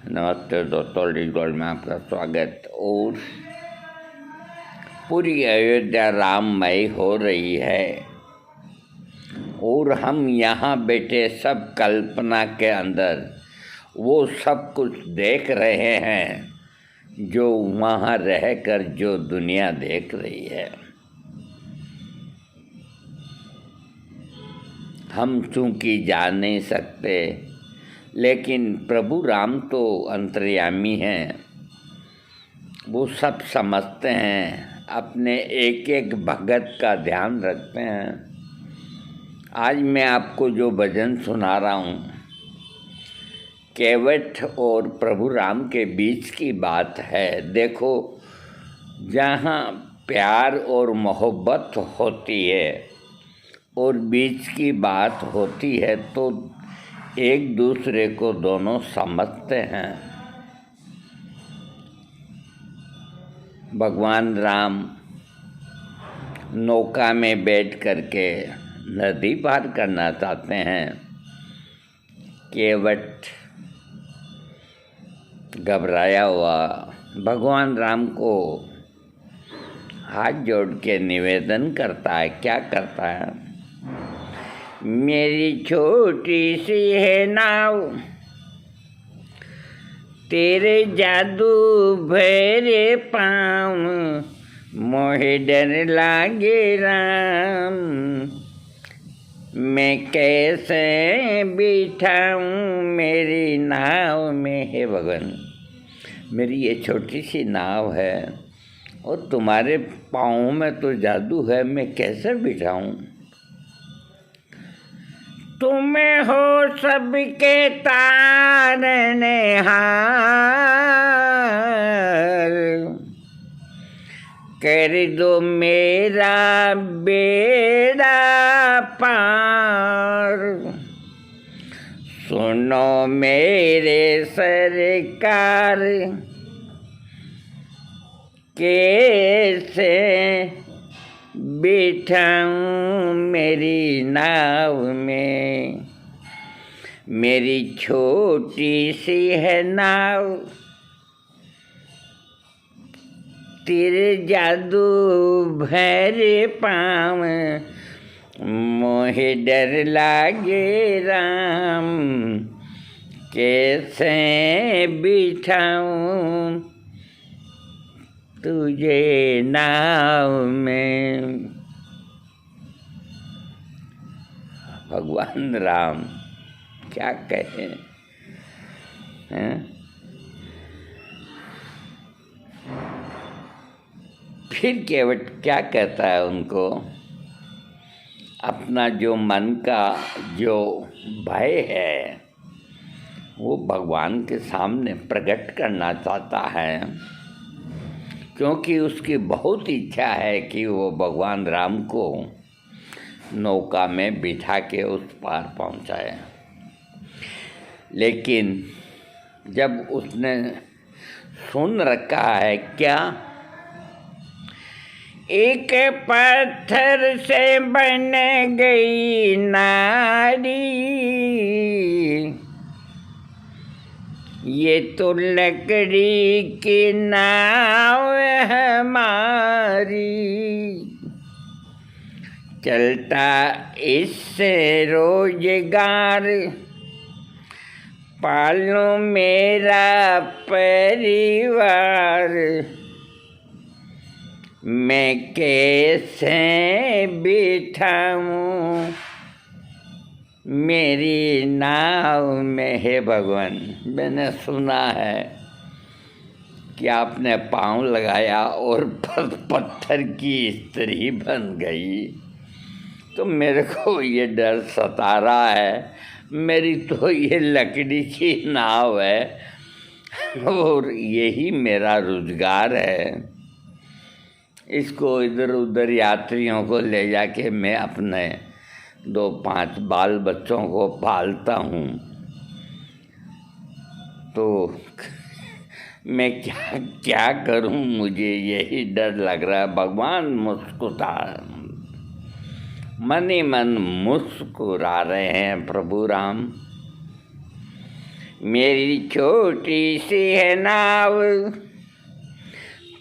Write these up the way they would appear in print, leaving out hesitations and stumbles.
नमस्ते दोस्तों, डिजिटल में आपका स्वागत। और पूरी अयोध्या राममय हो रही है और हम यहाँ बैठे सब कल्पना के अंदर वो सब कुछ देख रहे हैं जो वहाँ रहकर जो दुनिया देख रही है। हम चूँकि जा नहीं सकते, लेकिन प्रभु राम तो अंतर्यामी हैं, वो सब समझते हैं, अपने एक एक भगत का ध्यान रखते हैं। आज मैं आपको जो भजन सुना रहा हूँ, केवट और प्रभु राम के बीच की बात है। देखो, जहाँ प्यार और मोहब्बत होती है और बीच की बात होती है तो एक दूसरे को दोनों समझते हैं। भगवान राम नौका में बैठ करके नदी पार करना चाहते हैं। केवट घबराया हुआ भगवान राम को हाथ जोड़ के निवेदन करता है। क्या करता है? मेरी छोटी सी है नाव, तेरे जादू भरे पाँव, मोहे डर लागे राम, मैं कैसे बिठाऊं मेरी नाव में। हे भगवान, मेरी ये छोटी सी नाव है और तुम्हारे पाँव में तो जादू है, मैं कैसे बिठाऊं। तुम्हें हो सबके तारनहार, कर दो मेरा बेड़ा पार। सुनो मेरे सरकार, कैसे बिठाऊं मेरी नाव में। मेरी छोटी सी है नाव, तेरे जादू भरे पाँव, मोहे डर लागे राम, कैसे बिठाऊं तुझे नाव में। भगवान राम क्या कहे हैं? फिर केवट क्या कहता है उनको? अपना जो मन का जो भय है वो भगवान के सामने प्रकट करना चाहता है, क्योंकि उसकी बहुत इच्छा है कि वो भगवान राम को नौका में बिठा के उस पार पहुंचाए। लेकिन जब उसने सुन रखा है क्या, एक पत्थर से बन गई नारी, ये तो लकड़ी की नाव हमारी, चलता इससे रोजगार, पालो मेरा परिवार, मैं कैसे बिठाऊं मेरी नाव में। हे भगवान, मैंने सुना है कि आपने पाँव लगाया और पत्थर की स्त्री बन गई, तो मेरे को ये डर सता रहा है। मेरी तो ये लकड़ी की नाव है और यही मेरा रोजगार है। इसको इधर उधर यात्रियों को ले जाके मैं अपने 2-5 बाल बच्चों को पालता हूँ, तो मैं क्या करूँ, मुझे यही डर लग रहा है। भगवान मुस्कुरा, मन ही मन मुस्कुरा रहे हैं प्रभु राम। मेरी छोटी सी है नाव,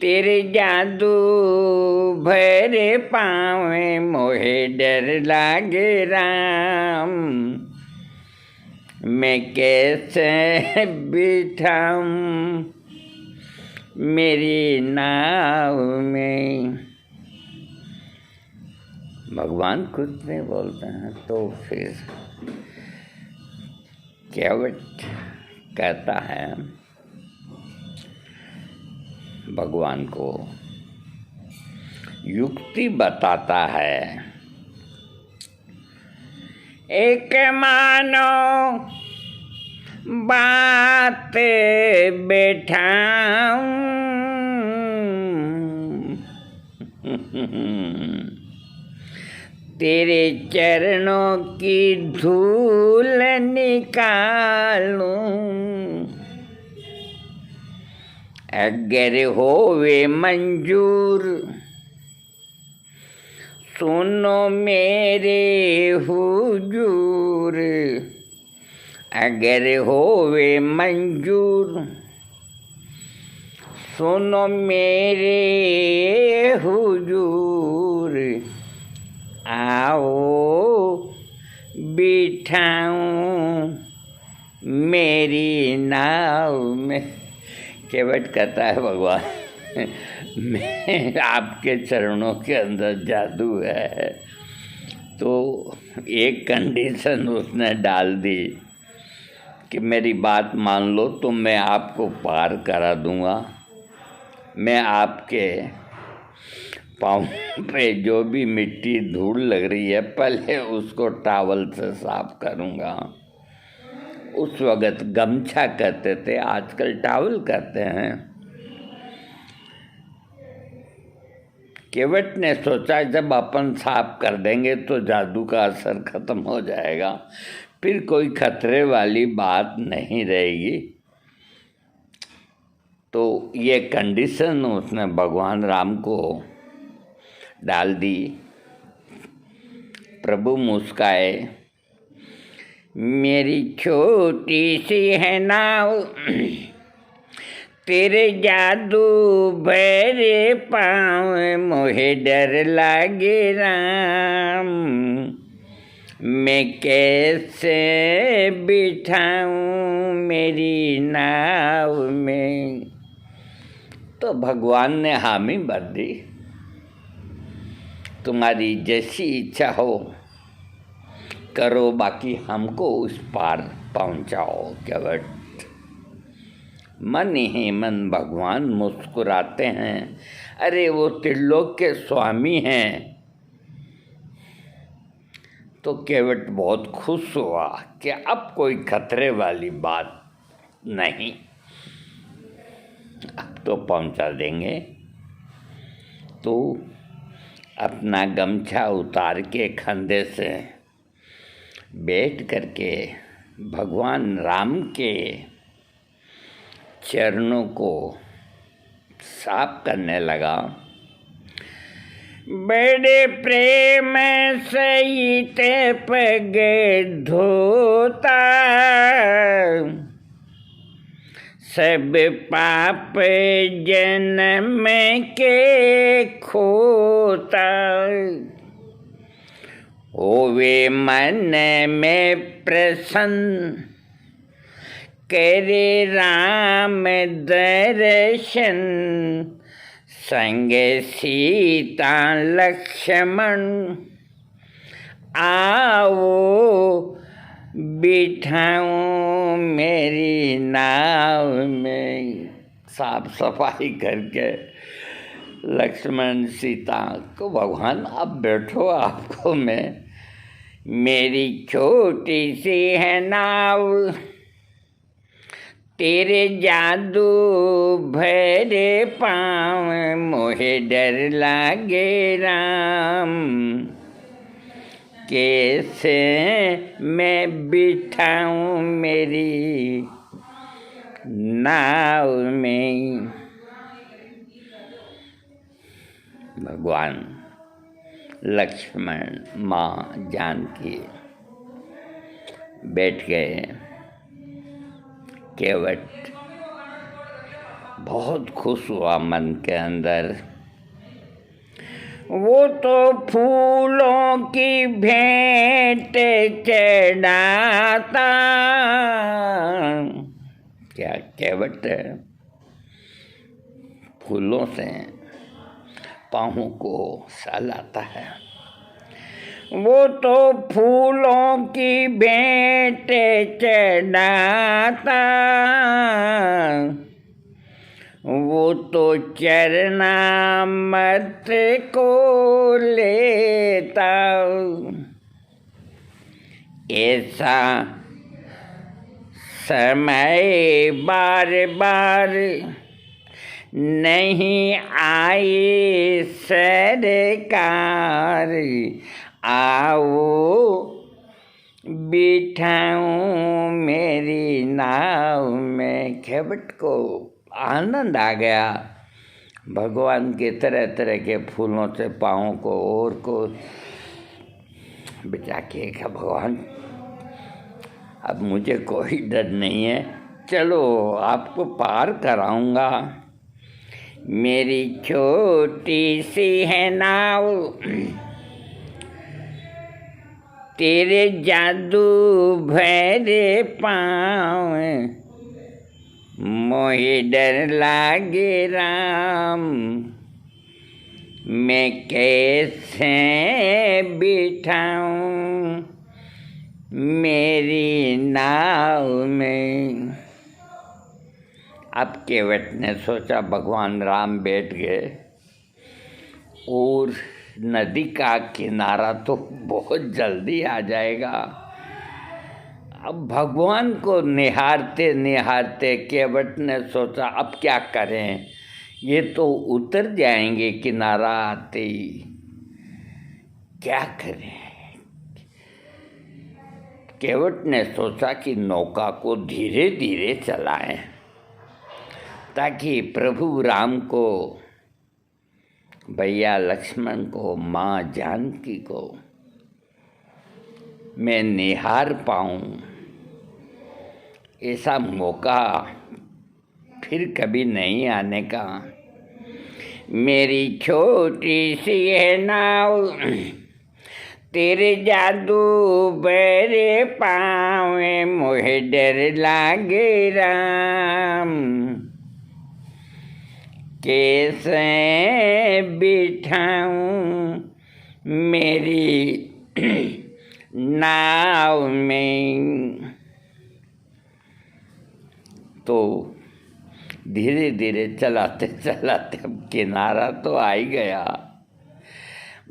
तेरे जादू भरे पाँव मोहे डर लागे राम। मैं कैसे बिठाऊं मेरी नाव में। भगवान कुछ नहीं बोलते हैं तो फिर केवट कहता है भगवान को, युक्ति बताता है। एक मानो बात बैठाऊं, तेरे चरणों की धूल निकालूं। अगर होवे मंजूर सुनो मेरे हुजूर। अगर होवे मंजूर सुनो मेरे हुजूर। आओ बिठाऊं मेरी नाव में। केवट कहता है भगवान मैं आपके चरणों के अंदर जादू है। तो एक कंडीशन उसने डाल दी कि मेरी बात मान लो तो मैं आपको पार करा दूंगा। मैं आपके पाँव पे जो भी मिट्टी धूल लग रही है पहले उसको टॉवल से साफ करूंगा। उस वक़्त गमछा कहते थे, आजकल टॉवल कहते हैं। केवट ने सोचा जब अपन साफ कर देंगे तो जादू का असर खत्म हो जाएगा, फिर कोई खतरे वाली बात नहीं रहेगी। तो ये कंडीशन उसने भगवान राम को डाल दी। प्रभु मुस्काए, मेरी छोटी सी है नाव, तेरे जादू भरे पाँव मोहे डर लागे राम। मैं कैसे बिठाऊं मेरी नाव में। तो भगवान ने हामी भर दी, तुम्हारी जैसी इच्छा हो करो, बाकी हमको उस पार पहुंचाओ। केवट मन ही मन भगवान मुस्कुराते हैं। अरे वो त्रिलोक के स्वामी हैं। तो केवट बहुत खुश हुआ कि अब कोई खतरे वाली बात नहीं, अब तो पहुंचा देंगे। तो अपना गमछा उतार के कंधे से बैठ करके भगवान राम के चरणों को साफ करने लगा। बड़े प्रेम सहित पग धोता, सब पाप जन्म के खोता। होवे मन में प्रसन्न, करे राम दर्शन। संग सीता लक्ष्मण, आओ बिठाऊं मेरी नाव में। साफ सफाई करके लक्ष्मण सीता को, भगवान अब बैठो, आपको मैं, मेरी छोटी सी है नाव, तेरे जादू भरे पाँव मोहे डर लागे राम। कैसे मैं बिठाऊं मेरी नाव में। भगवान लक्ष्मण माँ जानकी बैठ गए। केवट बहुत खुश हुआ मन के अंदर। वो तो फूलों की भेंट चढ़ाता, क्या केवट फूलों से पाँवों को सहलाता है। वो तो फूलों की भेंट चढ़ाता, वो तो चरणामृत को लेता। ऐसा समय बार बार नहीं आए सरकार, आओ बिठाऊं मेरी नाव में। केवट को आनंद आ गया। भगवान के तरह तरह के फूलों से पाँवों को और को बिछा के कहा, भगवान अब मुझे कोई डर नहीं है, चलो आपको पार कराऊंगा। मेरी छोटी सी है नाव, तेरे जादू भरे पाँव, मोहे डर लागे राम, मैं कैसे बिठाऊं मेरी नाव में। अब केवट ने सोचा भगवान राम बैठ गए और नदी का किनारा तो बहुत जल्दी आ जाएगा। अब भगवान को निहारते निहारते केवट ने सोचा अब क्या करें, ये तो उतर जाएंगे किनारा आते ही, क्या करें। केवट ने सोचा कि नौका को धीरे धीरे चलाएं ताकि प्रभु राम को, भैया लक्ष्मण को, माँ जानकी को मैं निहार पाऊँ। ऐसा मौका फिर कभी नहीं आने का। मेरी छोटी सी है नाव, तेरे जादू बरे पाँव, मोहे डर लागे राम, कैसे बिठाऊं मेरी नाव में। तो धीरे धीरे चलाते चलाते अब किनारा तो आ ही गया।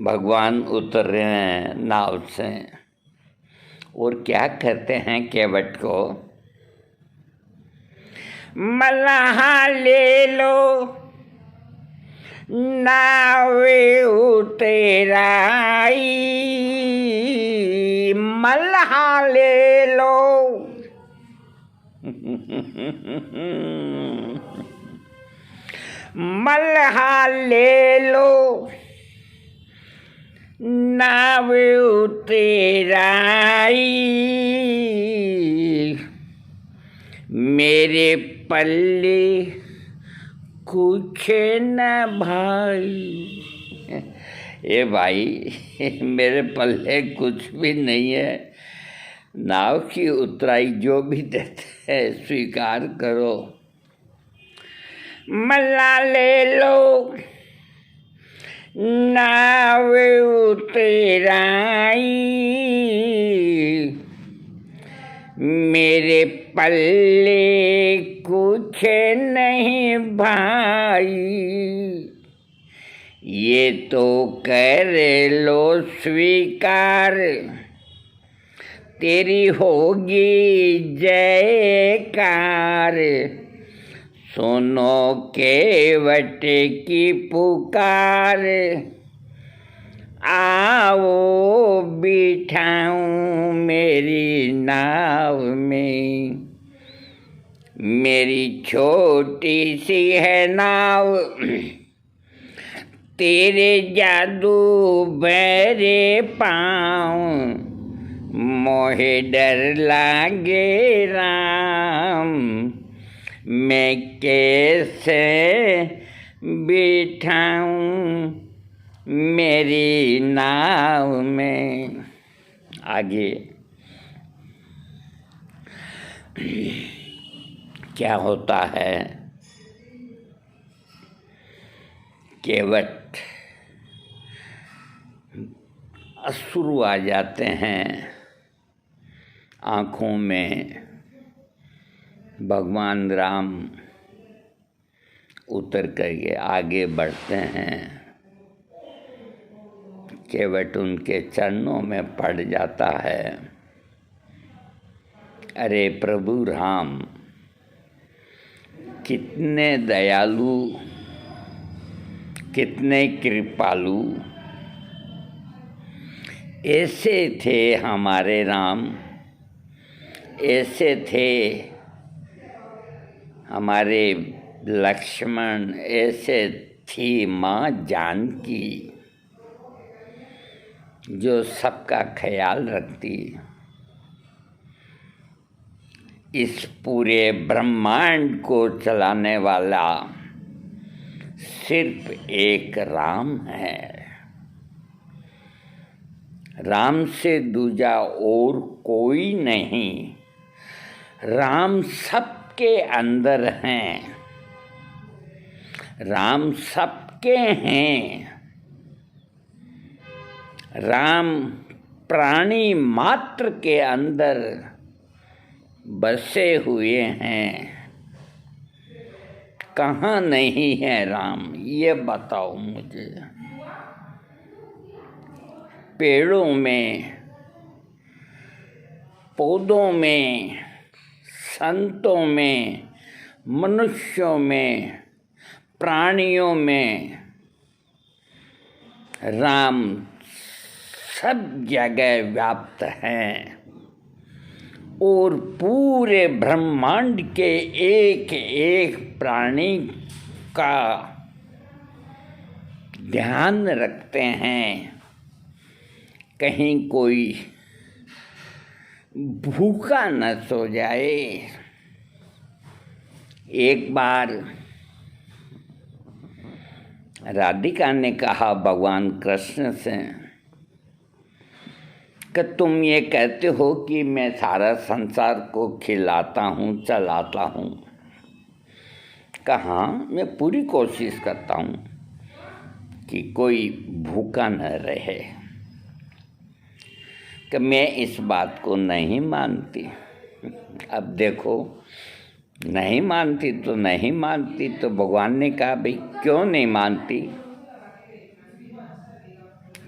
भगवान उतर रहे हैं नाव से और क्या करते हैं केवट को, मल्लाह ले लो नावे उतराई, मल्लाह ले लो मल्लाह ले लो नाव उतराई, मेरे पल्ले कुछ न भाई। ए भाई मेरे पल्ले कुछ भी नहीं है, नाव की उतराई जो भी देते हैं स्वीकार करो। मल्ला ले लो नाव उतराई, मेरे पल्ले कुछ नहीं भाई, ये तो कर लो स्वीकार, तेरी होगी जयकार, सुनो केवट की पुकार, आओ बिठाऊं मेरी नाव में। मेरी छोटी सी है नाव, तेरे जादू भरे पाँव, मोहे डर लागे राम, मैं कैसे बिठाऊं मेरी नाव में। आगे क्या होता है, केवट अश्रु आ जाते हैं आँखों में। भगवान राम उतर करके आगे बढ़ते हैं, केवट उनके चरणों में पड़ जाता है। अरे प्रभु राम, कितने दयालु, कितने कृपालु, ऐसे थे हमारे राम, ऐसे थे हमारे लक्ष्मण, ऐसे थी माँ जानकी, जो सबका ख्याल रखती। इस पूरे ब्रह्मांड को चलाने वाला सिर्फ एक राम है। राम से दूजा और कोई नहीं। राम सबके अंदर हैं, राम सबके हैं। राम प्राणी मात्र के अंदर बसे हुए हैं। कहाँ नहीं है राम, ये बताओ मुझे। पेड़ों में, पौधों में, संतों में, मनुष्यों में, प्राणियों में राम सब जगह व्याप्त हैं और पूरे ब्रह्मांड के एक एक प्राणी का ध्यान रखते हैं। कहीं कोई भूखा न सो जाए। एक बार राधिका ने कहा भगवान कृष्ण से कि तुम ये कहते हो कि मैं सारा संसार को खिलाता हूँ, चलाता हूँ। कहाँ, मैं पूरी कोशिश करता हूँ कि कोई भूखा न रहे। कि मैं इस बात को नहीं मानती। अब देखो, नहीं मानती तो नहीं मानती, तो भगवान ने कहा भाई क्यों नहीं मानती?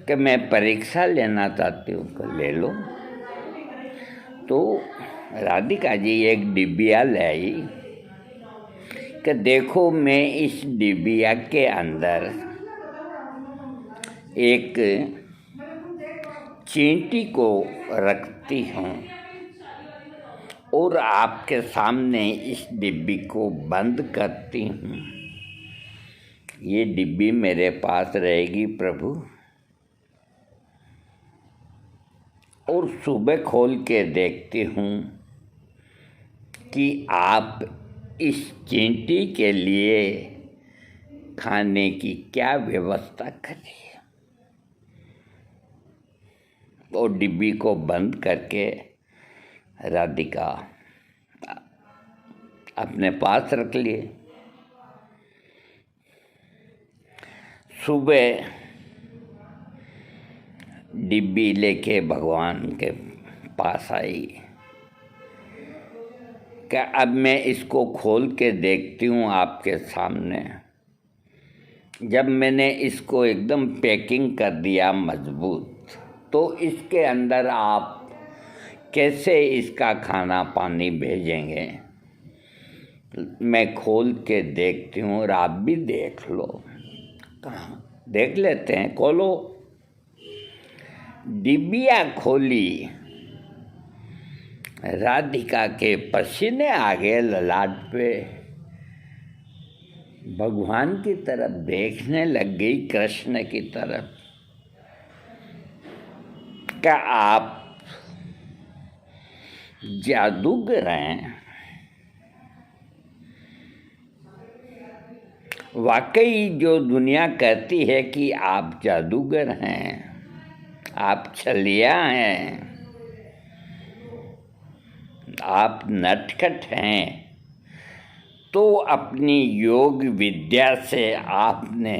कि मैं परीक्षा लेना चाहती हूँ। कि ले लो। तो राधिका जी एक डिबिया ले आई कि देखो मैं इस डिबिया के अंदर एक चींटी को रखती हूँ और आपके सामने इस डिब्बी को बंद करती हूँ। ये डिब्बी मेरे पास रहेगी प्रभु, और सुबह खोल के देखती हूँ कि आप इस चींटी के लिए खाने की क्या व्यवस्था करी। और डिब्बी को बंद करके राधिका अपने पास रख लिए। सुबह डिब्बी लेके भगवान के पास आई कि अब मैं इसको खोल के देखती हूँ आपके सामने। जब मैंने इसको एकदम पैकिंग कर दिया मजबूत, तो इसके अंदर आप कैसे इसका खाना पानी भेजेंगे? मैं खोल के देखती हूँ और आप भी देख लो। कहाँ देख लेते हैं, खोलो। डिबिया खोली, राधिका के पसीने आ गए ललाट पे। भगवान की तरफ देखने लग गई, कृष्ण की तरफ। क्या आप जादूगर हैं। वाकई जो दुनिया कहती है कि आप जादूगर हैं, आप छलिया हैं, आप नटखट हैं, तो अपनी योग विद्या से आपने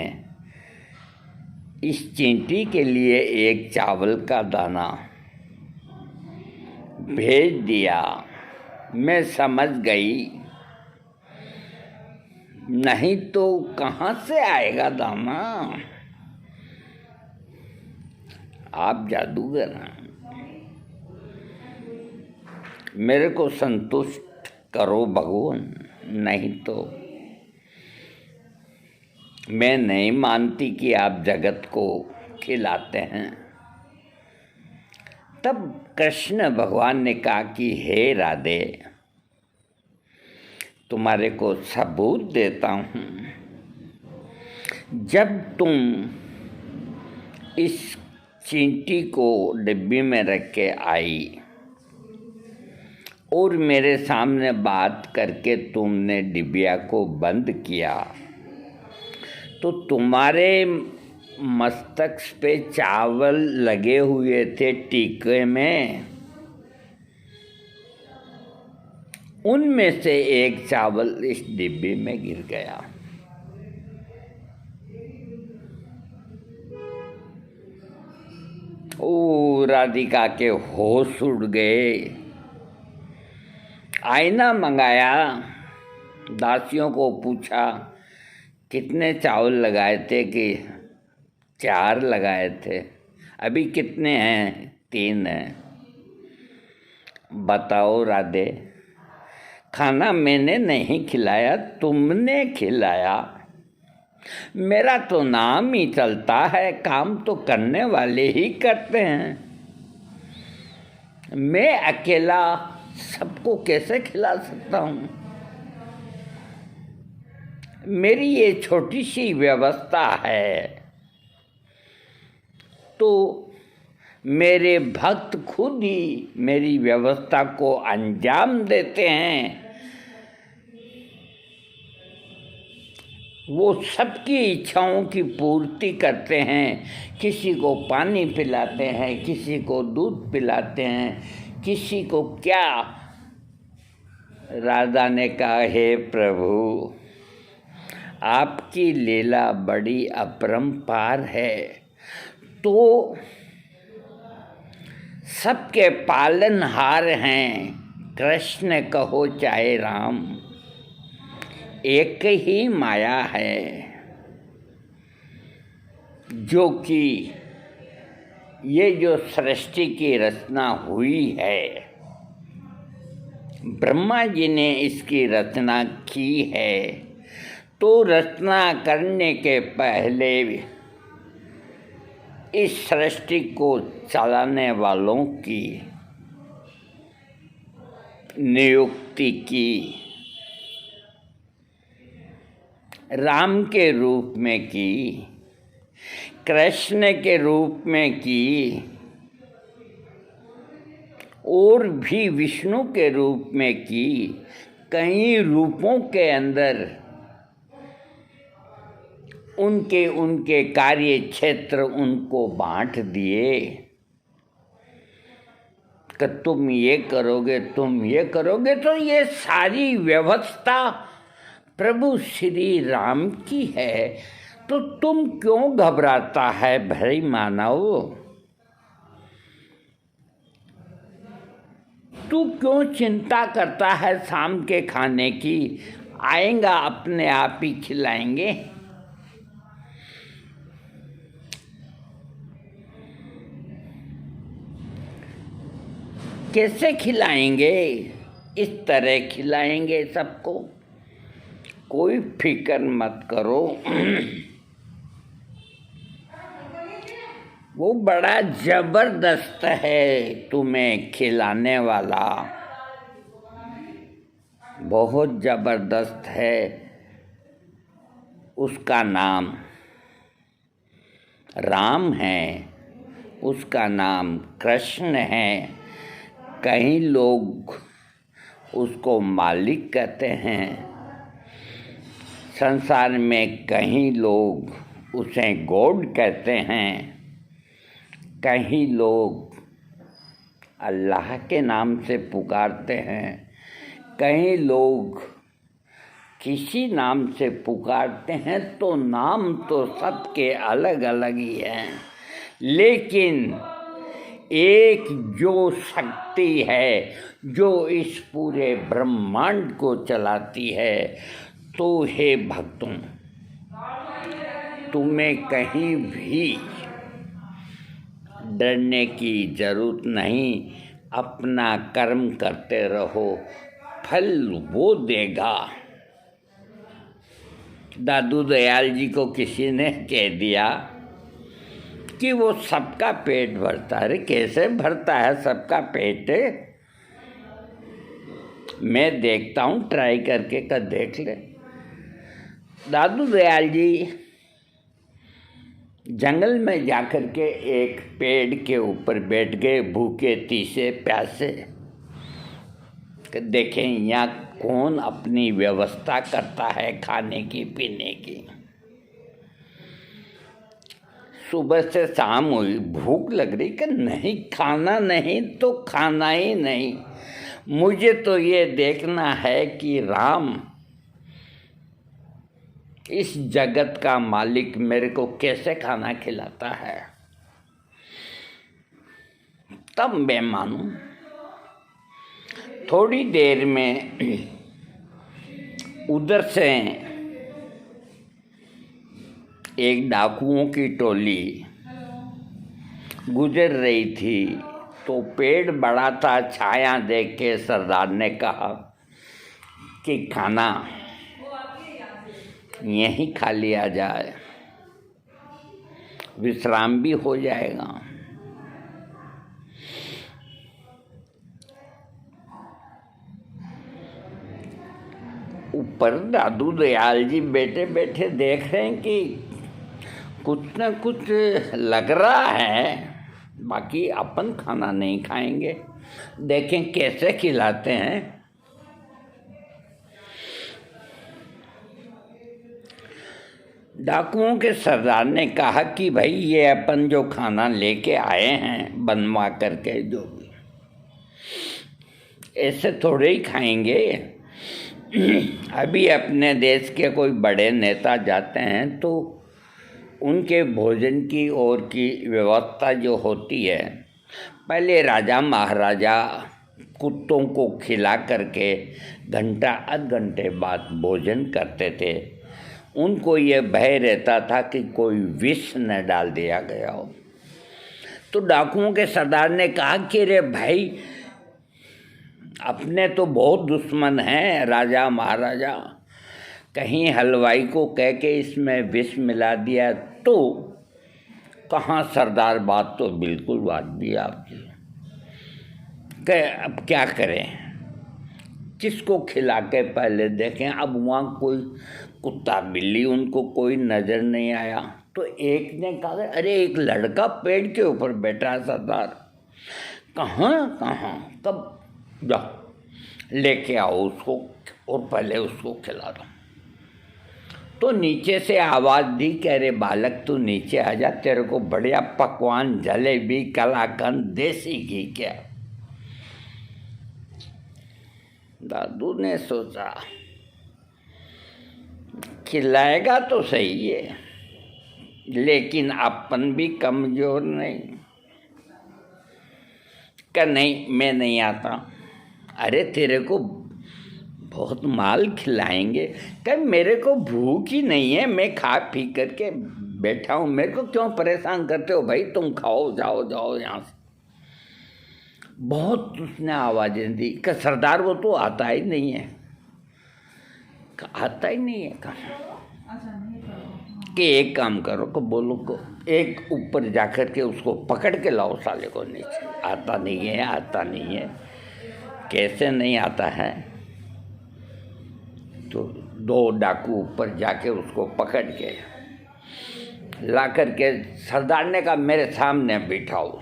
इस चींटी के लिए एक चावल का दाना भेज दिया। मैं समझ गई, नहीं तो कहाँ से आएगा दाना। आप जादूगर हैं, मेरे को संतुष्ट करो भगवान, नहीं तो मैं नहीं मानती कि आप जगत को खिलाते हैं। तब कृष्ण भगवान ने कहा कि हे राधे, तुम्हारे को सबूत देता हूँ। जब तुम इस चींटी को डिब्बी में रख के आई और मेरे सामने बात करके तुमने डिबिया को बंद किया, तो तुम्हारे मस्तक पे चावल लगे हुए थे टीके में, उनमें से एक चावल इस डिब्बे में गिर गया। ओ राधिका के होश उड़ गए। आईना मंगाया, दासियों को पूछा कितने चावल लगाए थे, कि 4 लगाए थे। अभी कितने हैं? 3 हैं। बताओ राधे, खाना मैंने नहीं खिलाया, तुमने खिलाया। मेरा तो नाम ही चलता है, काम तो करने वाले ही करते हैं। मैं अकेला सबको कैसे खिला सकता हूँ? मेरी ये छोटी सी व्यवस्था है, तो मेरे भक्त खुद ही मेरी व्यवस्था को अंजाम देते हैं। वो सबकी इच्छाओं की पूर्ति करते हैं। किसी को पानी पिलाते हैं, किसी को दूध पिलाते हैं, किसी को क्या। राधा ने कहा, हे प्रभु, आपकी लीला बड़ी अपरंपार है, तो सबके पालनहार हैं। कृष्ण कहो चाहे राम, एक ही माया है, जो कि ये जो सृष्टि की रचना हुई है, ब्रह्मा जी ने इसकी रचना की है। तो रचना करने के पहले इस सृष्टि को चलाने वालों की नियुक्ति की। राम के रूप में की, कृष्ण के रूप में की, और भी विष्णु के रूप में की। कई रूपों के अंदर उनके उनके कार्य क्षेत्र उनको बांट दिए कि तुम ये करोगे, तुम ये करोगे। तो ये सारी व्यवस्था प्रभु श्री राम की है, तो तुम क्यों घबराता है भाई मानव? तू क्यों चिंता करता है शाम के खाने की? आएगा, अपने आप ही खिलाएंगे। कैसे खिलाएंगे? इस तरह खिलाएंगे सबको। कोई फिक्र मत करो। वो बड़ा जबरदस्त है तुम्हें खिलाने वाला, बहुत जबरदस्त है। उसका नाम राम है, उसका नाम कृष्ण है। कहीं लोग उसको मालिक कहते हैं, संसार में कहीं लोग उसे गॉड कहते हैं, कहीं लोग अल्लाह के नाम से पुकारते हैं, कहीं लोग किसी नाम से पुकारते हैं। तो नाम तो सबके अलग अलग ही हैं, लेकिन एक जो शक्ति है जो इस पूरे ब्रह्मांड को चलाती है, तो हे भक्तों, तुम्हें कहीं भी डरने की जरूरत नहीं। अपना कर्म करते रहो, फल वो देगा। दादू दयाल जी को किसी ने कह दिया कि वो सबका पेट भरता है। अरे कैसे भरता है सबका पेट? मैं देखता हूँ, ट्राई करके कर देख ले। दादू दयाल जी जंगल में जाकर के एक पेड़ के ऊपर बैठ गए, भूखे तीसे प्यासे। देखें यहाँ कौन अपनी व्यवस्था करता है खाने की पीने की। सुबह से शाम हुई, भूख लग रही कि नहीं, खाना नहीं तो खाना ही नहीं। मुझे तो ये देखना है कि राम इस जगत का मालिक मेरे को कैसे खाना खिलाता है, तब मैं मानूं। थोड़ी देर में उधर से एक डाकुओं की टोली गुजर रही थी। तो पेड़ बड़ा था, छाया देख के सरदार ने कहा कि खाना यहीं खा लिया जाए, विश्राम भी हो जाएगा। ऊपर दादू दयाल जी बैठे बैठे देख रहे हैं कि कुछ न कुछ लग रहा है, बाकी अपन खाना नहीं खाएंगे, देखें कैसे खिलाते हैं। डाकुओं के सरदार ने कहा कि भाई ये अपन जो खाना लेके आए हैं बनवा करके, जो भी ऐसे थोड़े ही खाएंगे। अभी अपने देश के कोई बड़े नेता जाते हैं तो उनके भोजन की और की व्यवस्था जो होती है, पहले राजा महाराजा कुत्तों को खिला करके घंटा आध घंटे बाद भोजन करते थे। उनको ये भय रहता था कि कोई विष न डाल दिया गया हो। तो डाकुओं के सरदार ने कहा कि रे भाई, अपने तो बहुत दुश्मन हैं राजा महाराजा, कहीं हलवाई को कह के इसमें विष मिला दिया तो कहाँ सरदार, बात तो बिल्कुल बात भी आपकी। अब क्या करें, किसको खिला के पहले देखें। अब वहाँ कोई कुत्ता बिल्ली उनको कोई नज़र नहीं आया। तो एक ने कहा, अरे एक लड़का पेड़ के ऊपर बैठा है सरदार, कहाँ कब, जाओ लेके आओ उसको और पहले उसको खिला दो। तो नीचे से आवाज़ दी कि अरे बालक तू नीचे आ जा, तेरे को बढ़िया पकवान जलेबी कलाकंद देसी घी क्या। दादू ने सोचा खिलाएगा तो सही है, लेकिन अपन भी कमज़ोर नहीं। क्या नहीं, मैं नहीं आता। अरे तेरे को बहुत माल खिलाएंगे। क्या मेरे को भूख ही नहीं है, मैं खा पी करके बैठा हूँ, मेरे को क्यों परेशान करते हो भाई, तुम खाओ, जाओ यहाँ से। बहुत उसने आवाज़ें दी कि सरदार वो तो आता ही नहीं है, आता ही नहीं है। कि एक काम करो, को बोलो को एक ऊपर जाकर के उसको पकड़ के लाओ साले को नीचे। आता नहीं है, कैसे नहीं आता है। तो दो डाकू ऊपर जाके उसको पकड़ के ला करके सरदार ने कहा मेरे सामने बिठाओ।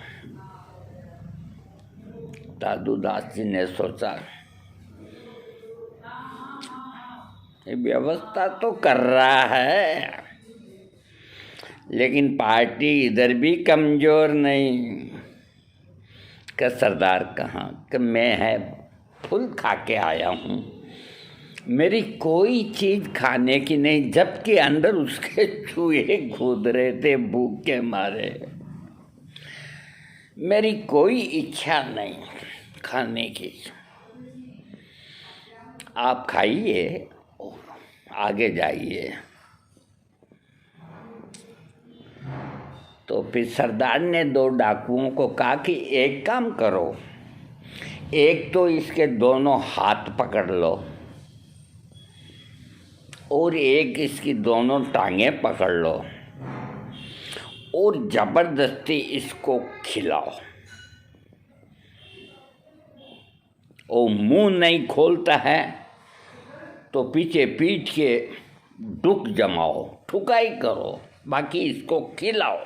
दादू दास जी ने सोचा ये व्यवस्था तो कर रहा है, लेकिन पार्टी इधर भी कमज़ोर नहीं। कि सरदार कहाँ कि मैं है फुल खा के आया हूँ, मेरी कोई चीज़ खाने की नहीं, जबकि अंदर उसके चूहे कूद रहे थे भूख के मारे। मेरी कोई इच्छा नहीं खाने की, आप खाइए आगे जाइए। तो फिर सरदार ने दो डाकुओं को कहा कि एक काम करो, एक तो इसके दोनों हाथ पकड़ लो और एक इसकी दोनों टांगें पकड़ लो और जबरदस्ती इसको खिलाओ। वो मुंह नहीं खोलता है तो पीछे पीठ के डुक जमाओ, ठुकाई करो, बाकी इसको खिलाओ।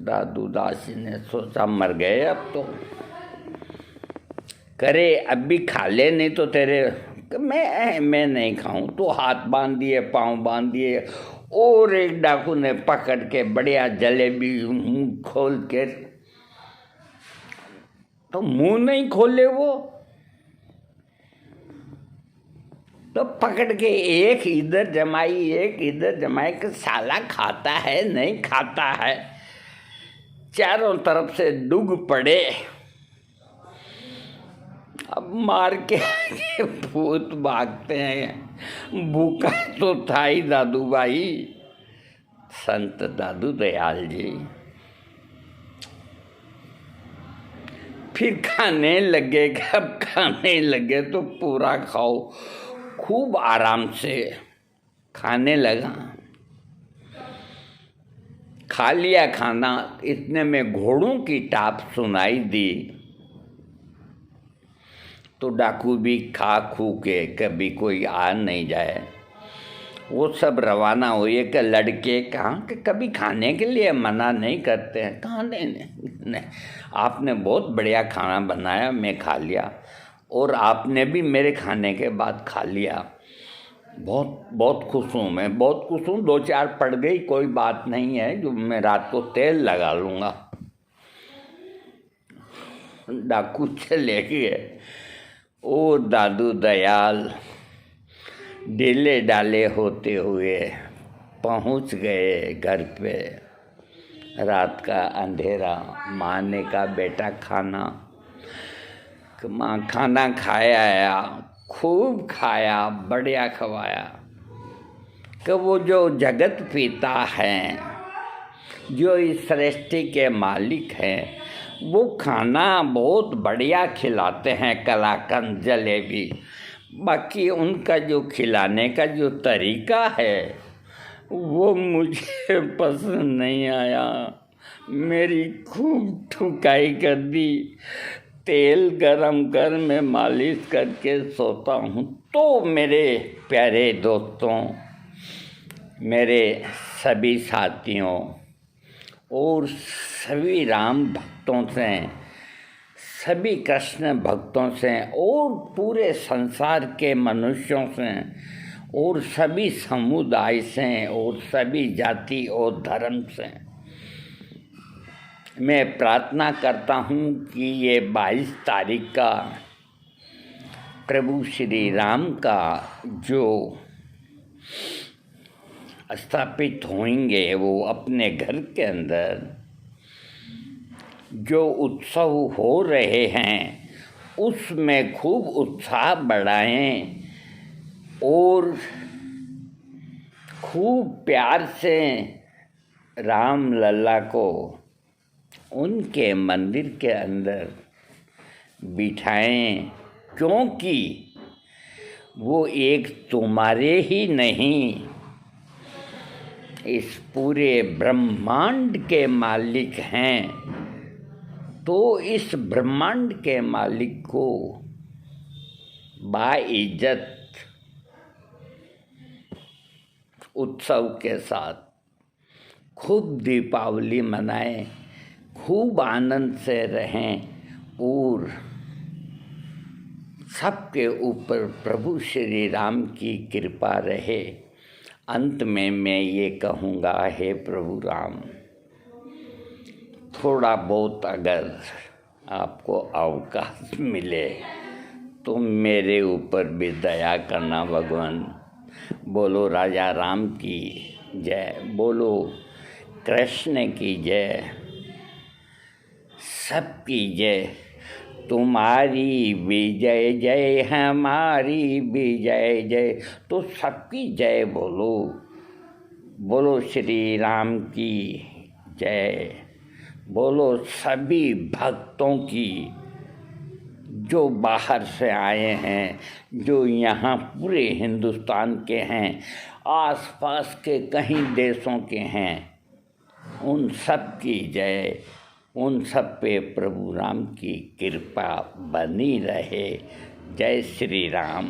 दादू दासी ने सोचा मर गए अब तो, करे अब भी खा ले, नहीं तो तेरे मैं नहीं खाऊं। तो हाथ बांध दिए, पाँव बांध दिए और एक डाकू ने पकड़ के बढ़िया जलेबी मुंह खोल के, तो मुंह नहीं खोले वो, तो पकड़ के एक इधर जमाई एक इधर जमाई कि साला खाता है नहीं खाता है। चारों तरफ से डूब पड़े। अब मार के भूत भागते हैं, भूखा तो था ही दादू भाई। संत दादू दयाल जी फिर खाने लगे। कब खाने लगे तो पूरा खाओ, खूब आराम से खाने लगा। खा लिया खाना, इतने में घोड़ों की टाप सुनाई दी। तो डाकू भी खा खू के कभी कोई आ नहीं जाए, वो सब रवाना हुए कि लड़के कहाँ कि कभी खाने के लिए मना नहीं करते हैं। कहाँ नहीं, आपने बहुत बढ़िया खाना बनाया, मैं खा लिया, और आपने भी मेरे खाने के बाद खा लिया। बहुत बहुत खुश हूँ, मैं बहुत खुश हूँ। 2-4 पड़ गई, कोई बात नहीं है, जो मैं रात को तेल लगा लूँगा। डाकू चले गए। ओ दादू दयाल ढीले डाले होते हुए पहुँच गए घर पे। रात का अंधेरा, माँ ने कहा बेटा खाना, कि माँ खाना खाया, खूब खाया, बढ़िया खवाया। कि वो जो जगत पिता हैं, जो इस सृष्टि के मालिक हैं, वो खाना बहुत बढ़िया खिलाते हैं, कलाकंद जलेबी। बाकी उनका जो खिलाने का जो तरीका है वो मुझे पसंद नहीं आया। मेरी खूब ठुकाई कर दी, तेल गरम कर मैं मालिश करके सोता हूँ। तो मेरे प्यारे दोस्तों, मेरे सभी साथियों और सभी राम भक्तों से, सभी कृष्ण भक्तों से और पूरे संसार के मनुष्यों से और सभी समुदाय से और सभी जाति और धर्म से मैं प्रार्थना करता हूँ कि ये 22 तारीख का प्रभु श्री राम का जो स्थापित होंगे, वो अपने घर के अंदर जो उत्सव हो रहे हैं उसमें खूब उत्साह बढ़ाएं और खूब प्यार से राम लल्ला को उनके मंदिर के अंदर बिठाएं, क्योंकि वो एक तुम्हारे ही नहीं, इस पूरे ब्रह्मांड के मालिक हैं। तो इस ब्रह्मांड के मालिक को बाइज्जत उत्सव के साथ खूब दीपावली मनाएं, खूब आनंद से रहें और सबके ऊपर प्रभु श्री राम की कृपा रहे। अंत में मैं ये कहूँगा, हे प्रभु राम, थोड़ा बहुत अगर आपको अवकाश मिले तो मेरे ऊपर भी दया करना भगवान। बोलो राजा राम की जय, बोलो कृष्ण की जय, सबकी जय। तुम्हारी भी जय जय, हमारी भी जय जय, तो सबकी जय बोलो। बोलो श्री राम की जय, बोलो सभी भक्तों की जो बाहर से आए हैं, जो यहाँ पूरे हिंदुस्तान के हैं, आसपास के कई देशों के हैं, उन सब की जय। उन सब पे प्रभु राम की कृपा बनी रहे। जय श्री राम।